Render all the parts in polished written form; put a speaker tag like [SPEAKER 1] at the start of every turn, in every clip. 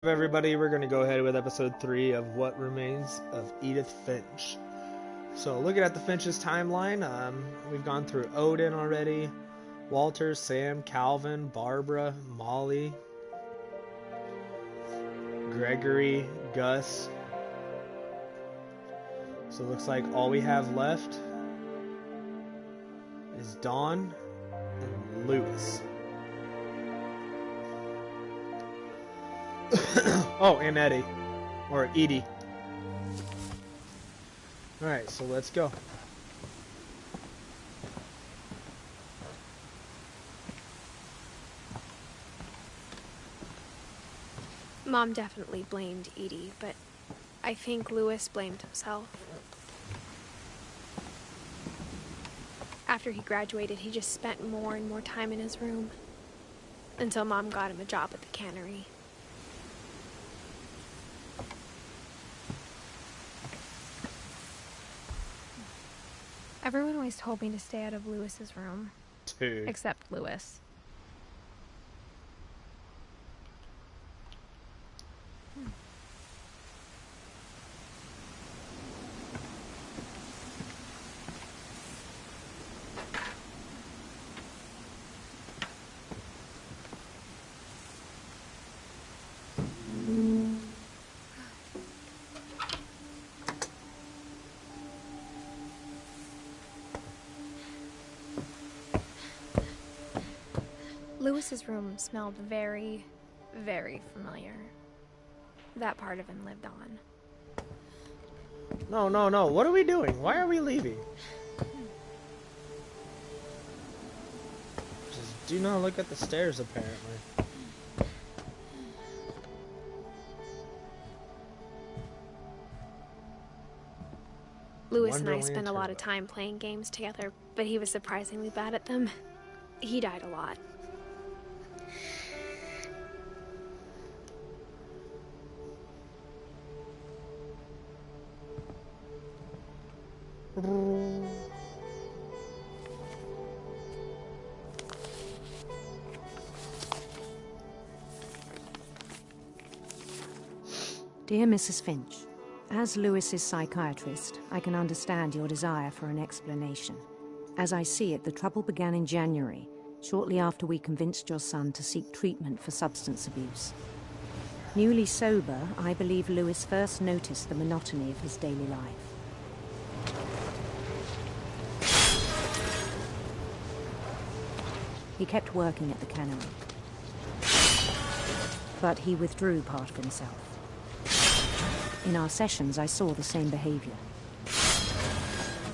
[SPEAKER 1] Everybody, we're going to go ahead with episode 3 of What Remains of Edith Finch. So looking at the Finch's timeline, we've gone through Odin already, Walter, Sam, Calvin, Barbara, Molly, Gregory, Gus. So it looks like all we have left is Dawn and Lewis. Oh, and Eddie. Or Edie. Alright, so let's go.
[SPEAKER 2] Mom definitely blamed Edie, but I think Lewis blamed himself. After he graduated, he just spent more and more time in his room. Until Mom got him a job at the cannery. Everyone always told me to stay out of Lewis's room.
[SPEAKER 1] Dude.
[SPEAKER 2] Except Lewis. Lewis's room smelled very, very familiar. That part of him lived on.
[SPEAKER 1] No. What are we doing? Why are we leaving? Just do not look at the stairs, apparently.
[SPEAKER 2] Lewis and I spent a lot of time playing games together, but he was surprisingly bad at them. He died a lot.
[SPEAKER 3] Dear Mrs. Finch, as Lewis's psychiatrist, I can understand your desire for an explanation. As I see it, the trouble began in January, shortly after we convinced your son to seek treatment for substance abuse. Newly sober, I believe Lewis first noticed the monotony of his daily life. He kept working at the cannery, but he withdrew part of himself. In our sessions, I saw the same behavior.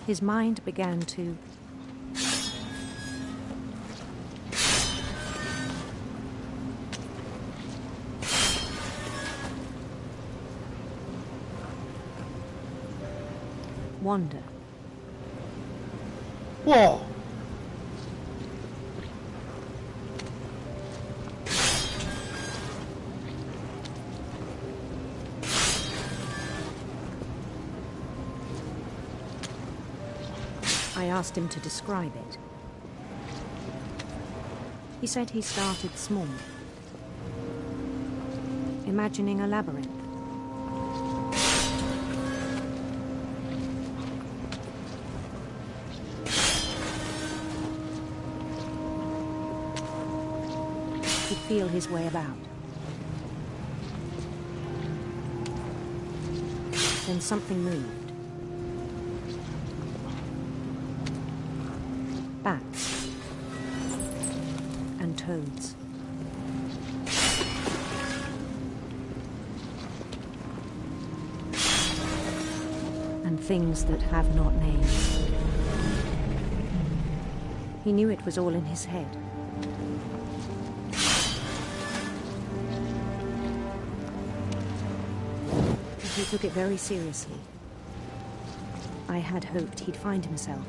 [SPEAKER 3] His mind began to wander.
[SPEAKER 1] Whoa!
[SPEAKER 3] I asked him to describe it. He said he started small, imagining a labyrinth. He'd feel his way about. Then something moved. Bats and toads. And things that have not names. He knew it was all in his head. He took it very seriously. I had hoped he'd find himself.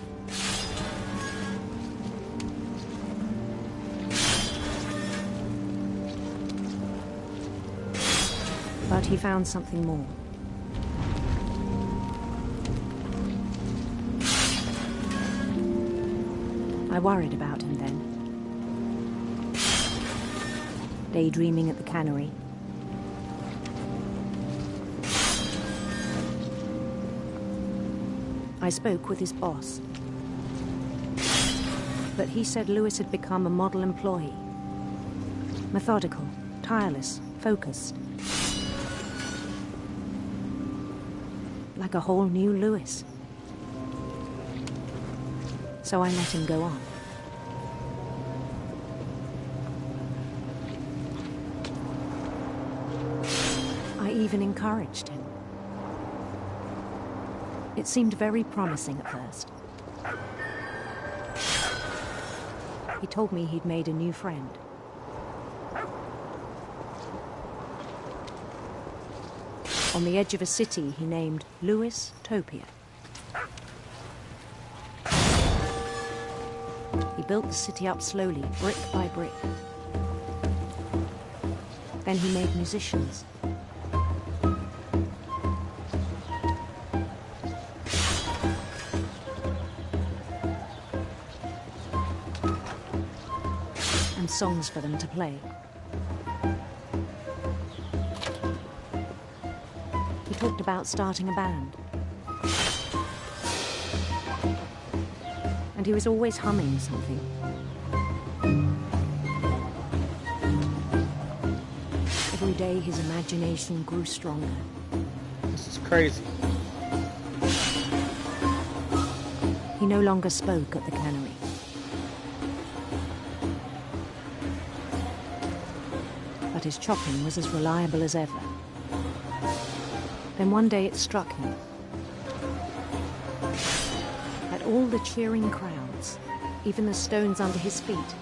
[SPEAKER 3] But he found something more. I worried about him then. Daydreaming at the cannery, I spoke with his boss. But he said Lewis had become a model employee. Methodical, tireless, focused. Like a whole new Lewis. So I let him go on. I even encouraged him. It seemed very promising at first. He told me he'd made a new friend. On the edge of a city he named Lewis Topia. He built the city up slowly, brick by brick. Then he made musicians. And songs for them to play. He talked about starting a band. And he was always humming something. Every day his imagination grew stronger.
[SPEAKER 1] This is crazy.
[SPEAKER 3] He no longer spoke at the cannery. But his chopping was as reliable as ever. Then one day it struck him that all the cheering crowds, even the stones under his feet,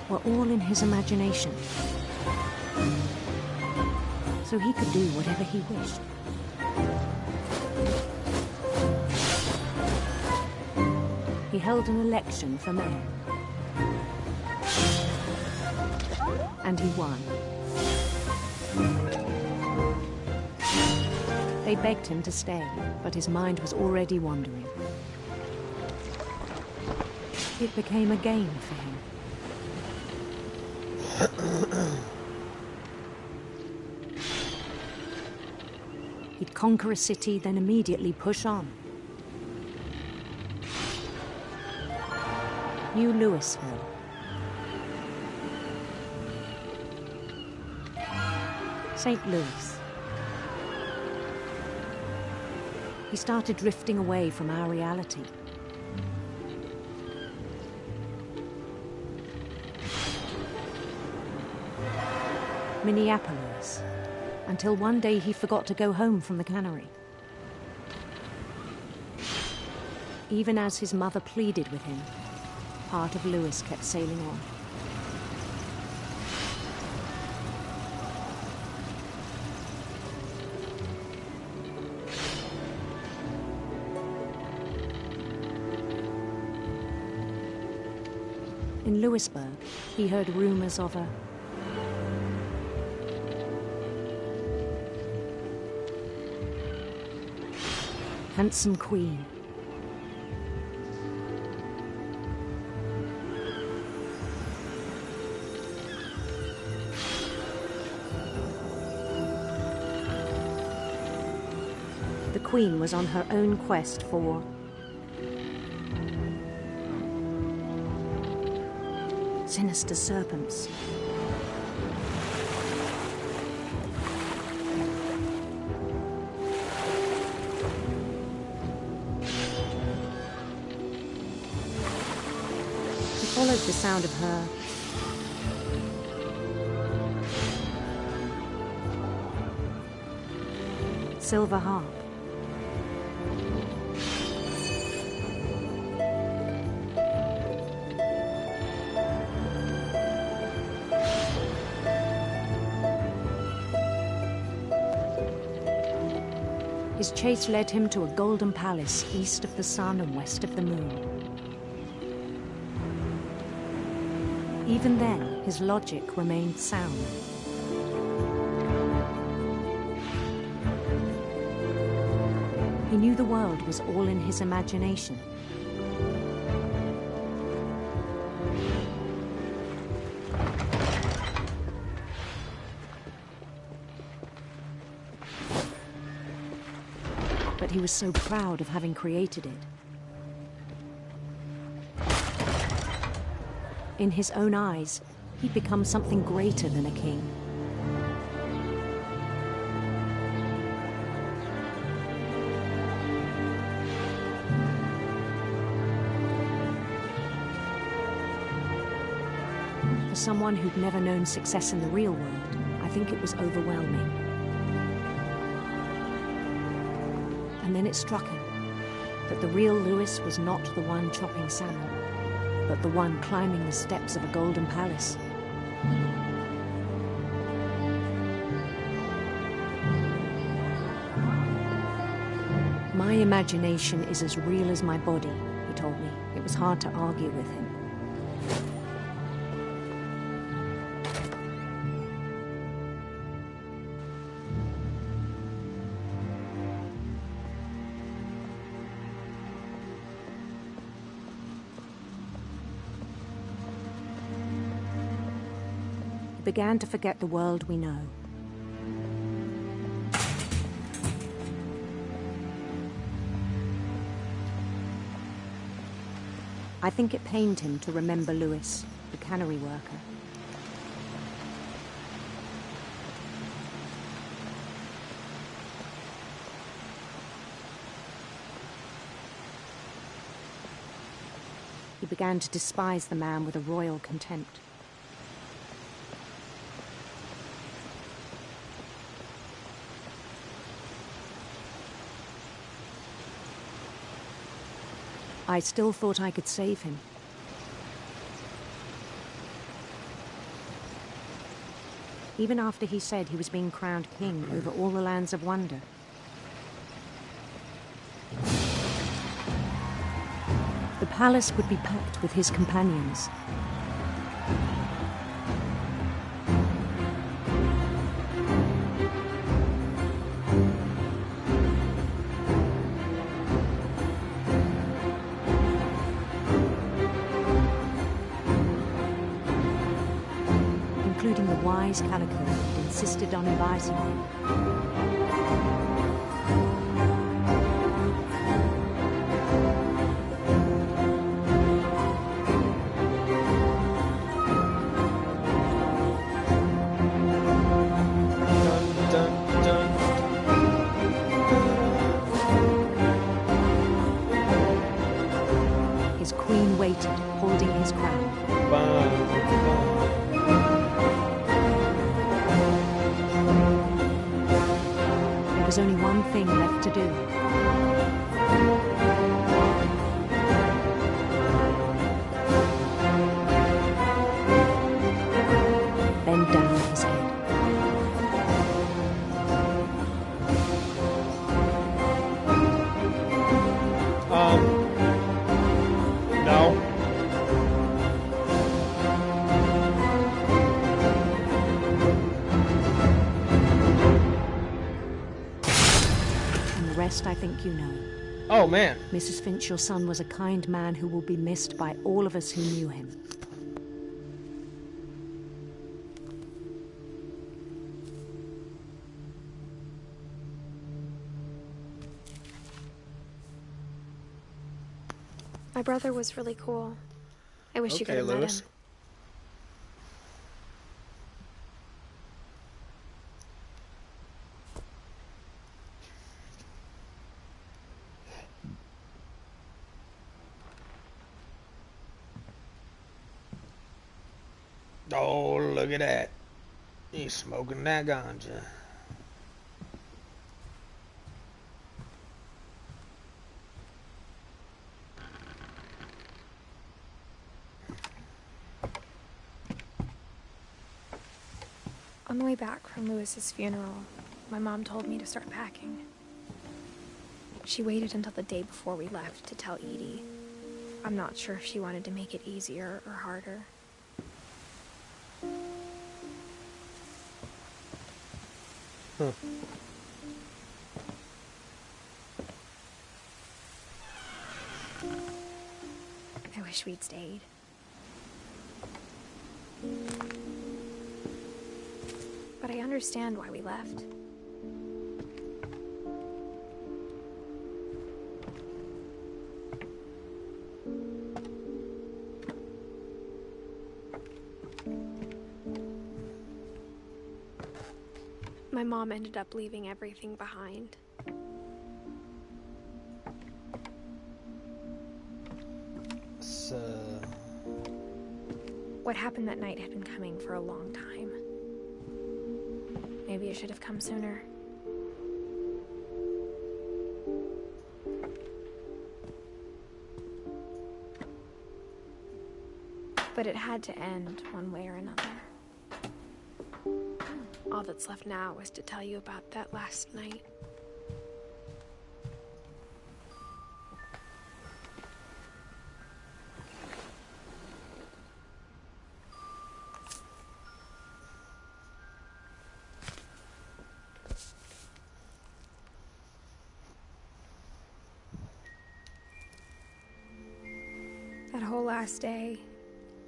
[SPEAKER 3] were all in his imagination. So he could do whatever he wished. He held an election for mayor. And he won. They begged him to stay, but his mind was already wandering. It became a game for him. He'd conquer a city, then immediately push on. New Louisville. St. Louis. He started drifting away from our reality. Minneapolis, until one day he forgot to go home from the cannery. Even as his mother pleaded with him, part of Lewis kept sailing on. In Louisburg, he heard rumors of a handsome queen. The queen was on her own quest for sinister serpents. He followed the sound of her silver harp. His chase led him to a golden palace east of the sun and west of the moon. Even then, his logic remained sound. He knew the world was all in his imagination. but he was so proud of having created it. In his own eyes, he'd become something greater than a king. For someone who'd never known success in the real world, I think it was overwhelming. And then it struck him that the real Lewis was not the one chopping salmon, but the one climbing the steps of a golden palace. My imagination is as real as my body, he told me. It was hard to argue with him. Began to forget the world we know. I think it pained him to remember Lewis, the cannery worker. He began to despise the man with a royal contempt. I still thought I could save him. Even after he said he was being crowned king over all the lands of wonder. The palace would be packed with his companions. Including the wise Calico who'd insisted on advising him. His queen waited, holding his crown. There was only one thing left to do. Bend down his head.
[SPEAKER 1] No.
[SPEAKER 3] And the rest I think you know.
[SPEAKER 1] Oh, man.
[SPEAKER 3] Mrs. Finch, your son was a kind man who will be missed by all of us who knew him.
[SPEAKER 2] My brother was really cool. I wish you could have met
[SPEAKER 1] Lewis.
[SPEAKER 2] him.
[SPEAKER 1] Oh, look at that. He's smoking that ganja.
[SPEAKER 2] On the way back from Lewis's funeral, my mom told me to start packing. She waited until the day before we left to tell Edie. I'm not sure if she wanted to make it easier or harder.
[SPEAKER 1] Huh.
[SPEAKER 2] I wish we'd stayed. But I understand why we left. My mom ended up leaving everything behind.
[SPEAKER 1] So...
[SPEAKER 2] What happened that night had been coming for a long time. Maybe it should have come sooner. But it had to end one way or another. All that's left now is to tell you about that last night. That whole last day,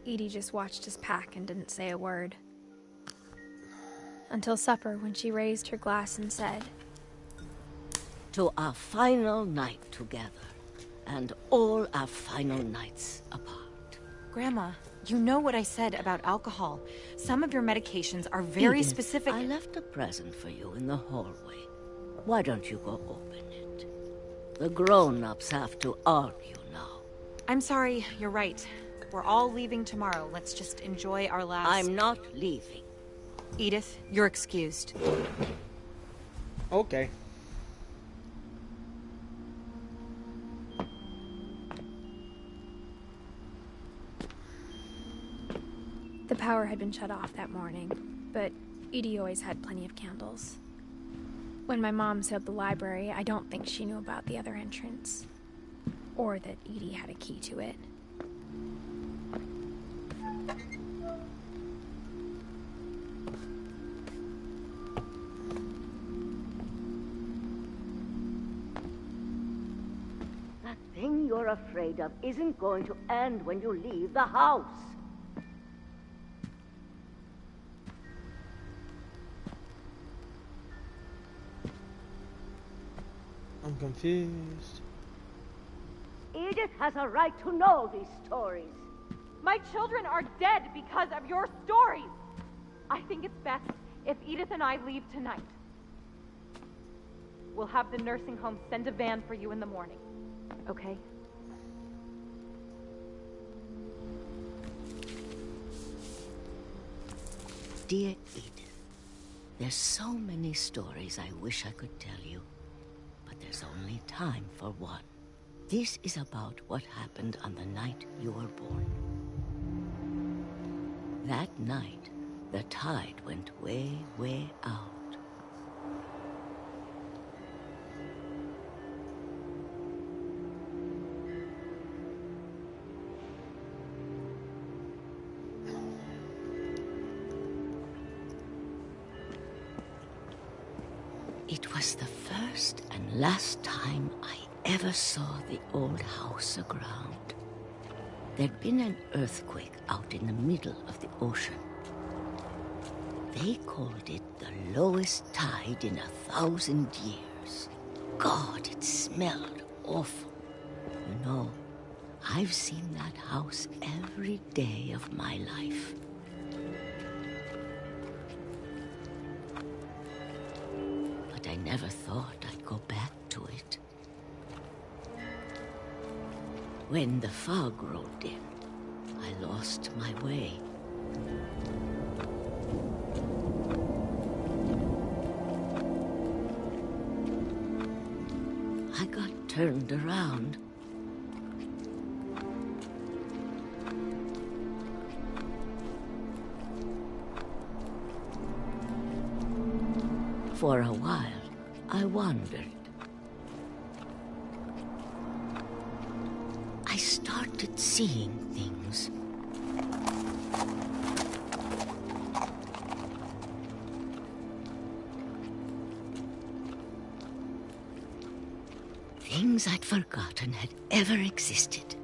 [SPEAKER 2] Edie just watched us pack and didn't say a word. Until supper, when she raised her glass and said,
[SPEAKER 4] "To our final night together, and all our final nights apart."
[SPEAKER 5] Grandma, you know what I said about alcohol. Some of your medications are very
[SPEAKER 4] Edith,
[SPEAKER 5] specific.
[SPEAKER 4] I left a present for you in the hallway. Why don't you go open it? The grown-ups have to argue now.
[SPEAKER 5] I'm sorry, you're right. We're all leaving tomorrow. Let's just enjoy our last...
[SPEAKER 4] I'm not leaving.
[SPEAKER 5] Edith, you're excused.
[SPEAKER 1] Okay.
[SPEAKER 2] the power had been shut off that morning, but Edie always had plenty of candles. When my mom sealed the library, I don't think she knew about the other entrance, or that Edie had a key to it.
[SPEAKER 4] That thing you're afraid of isn't going to end when you leave the house.
[SPEAKER 1] I'm confused.
[SPEAKER 4] Edith has a right to know these stories.
[SPEAKER 6] My children are dead because of your stories. I think it's best if Edith and I leave tonight. We'll have the nursing home send a van for you in the morning, okay?
[SPEAKER 4] Dear Edith, there's so many stories I wish I could tell you, but there's only time for one. This is about what happened on the night you were born. That night, the tide went way, way out. It was the first and last time I ever saw the old house aground. There'd been an earthquake out in the middle of the ocean. They called it the lowest tide in 1,000 years. God, it smelled awful. You know, I've seen that house every day of my life. But I never thought I'd go back to it. When the fog rolled in, I lost my way. I got turned around. For a while, I wandered. I started seeing things. Things I'd forgotten had ever existed.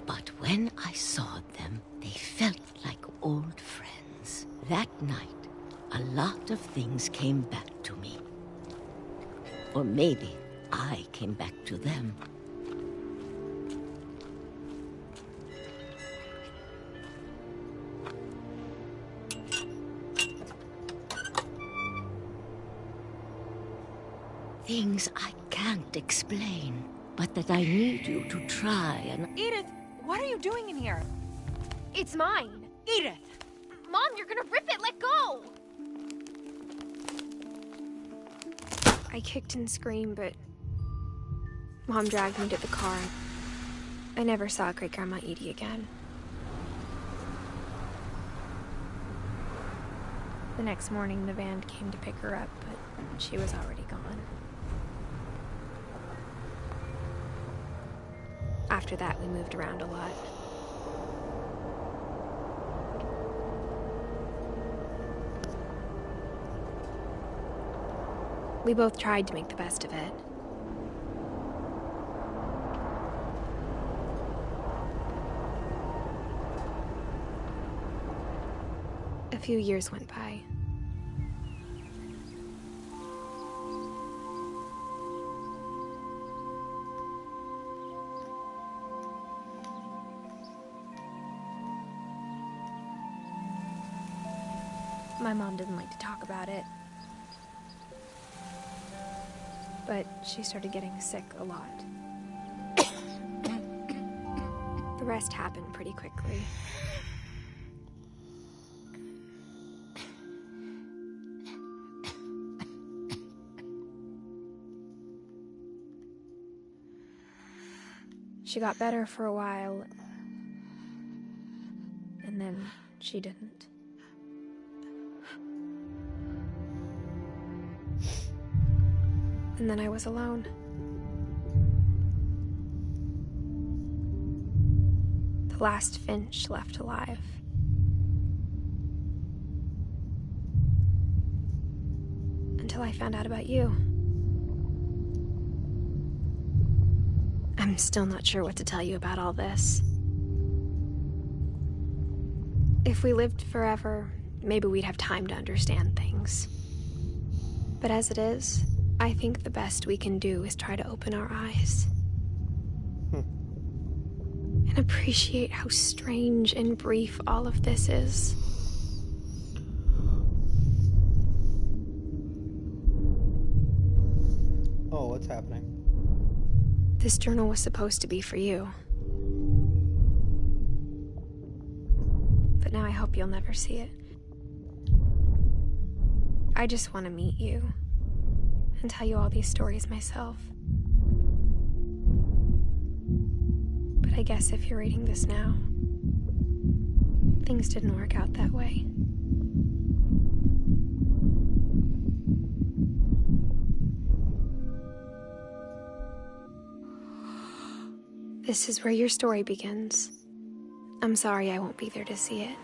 [SPEAKER 4] But when I saw them, they felt like old friends. That night, a lot of things came back to me. Or maybe I came back to them. Things I can't explain, but that I need you to try and...
[SPEAKER 5] Edith, what are you doing in here?
[SPEAKER 2] It's mine.
[SPEAKER 5] Edith!
[SPEAKER 2] Mom, you're gonna rip it! Let go! I kicked and screamed, but Mom dragged me to the car. I never saw Great-Grandma Edie again. The next morning, the van came to pick her up, but she was already gone. After that, we moved around a lot. We both tried to make the best of it. A few years went by. My mom didn't like to talk about it. But she started getting sick a lot. The rest happened pretty quickly. She got better for a while, and then she didn't. And then I was alone. The last Finch left alive. Until I found out about you. I'm still not sure what to tell you about all this. If we lived forever, maybe we'd have time to understand things. But as it is, I think the best we can do is try to open our eyes. And appreciate how strange and brief all of this is.
[SPEAKER 1] Oh, what's happening?
[SPEAKER 2] This journal was supposed to be for you. But now I hope you'll never see it. I just want to meet you and tell you all these stories myself. But I guess if you're reading this now, things didn't work out that way. This is where your story begins. I'm sorry I won't be there to see it.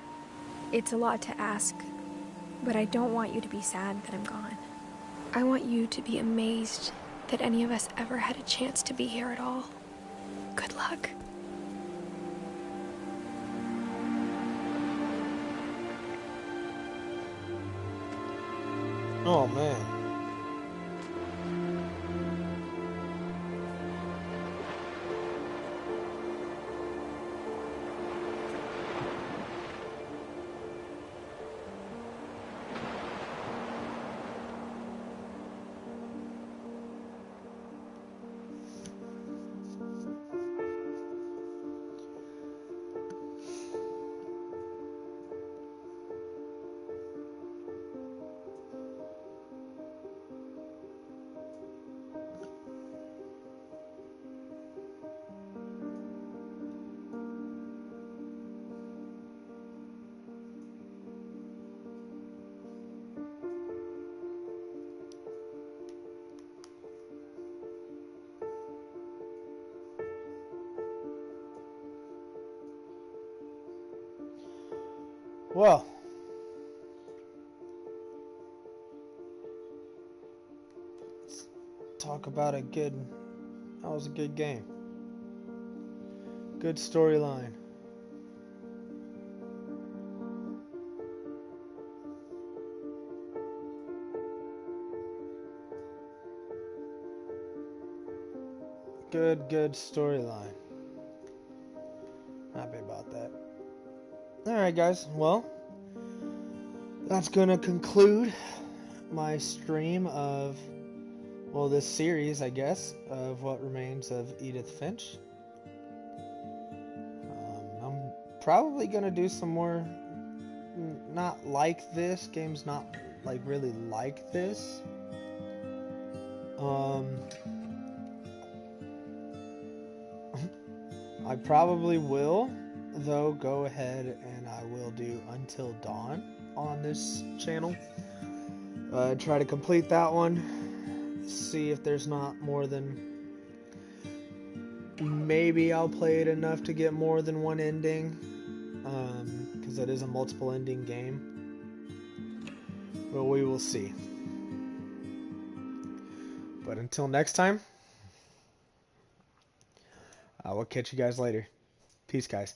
[SPEAKER 2] It's a lot to ask, but I don't want you to be sad that I'm gone. I want you to be amazed that any of us ever had a chance to be here at all. Good luck.
[SPEAKER 1] Oh, man. Well, let's talk about that was a good game. Good storyline. Good storyline. Happy about that. Alright guys, well, that's gonna conclude my stream of well, this series, I guess, of What Remains of Edith Finch. I'm probably gonna do some more, not like this, games not like really like this. I probably will, though, go ahead and I will do Until Dawn on this channel. Try to complete that one. See if there's not more than... Maybe I'll play it enough to get more than one ending. Because it is a multiple ending game. But we will see. But until next time, I will catch you guys later. Peace, guys.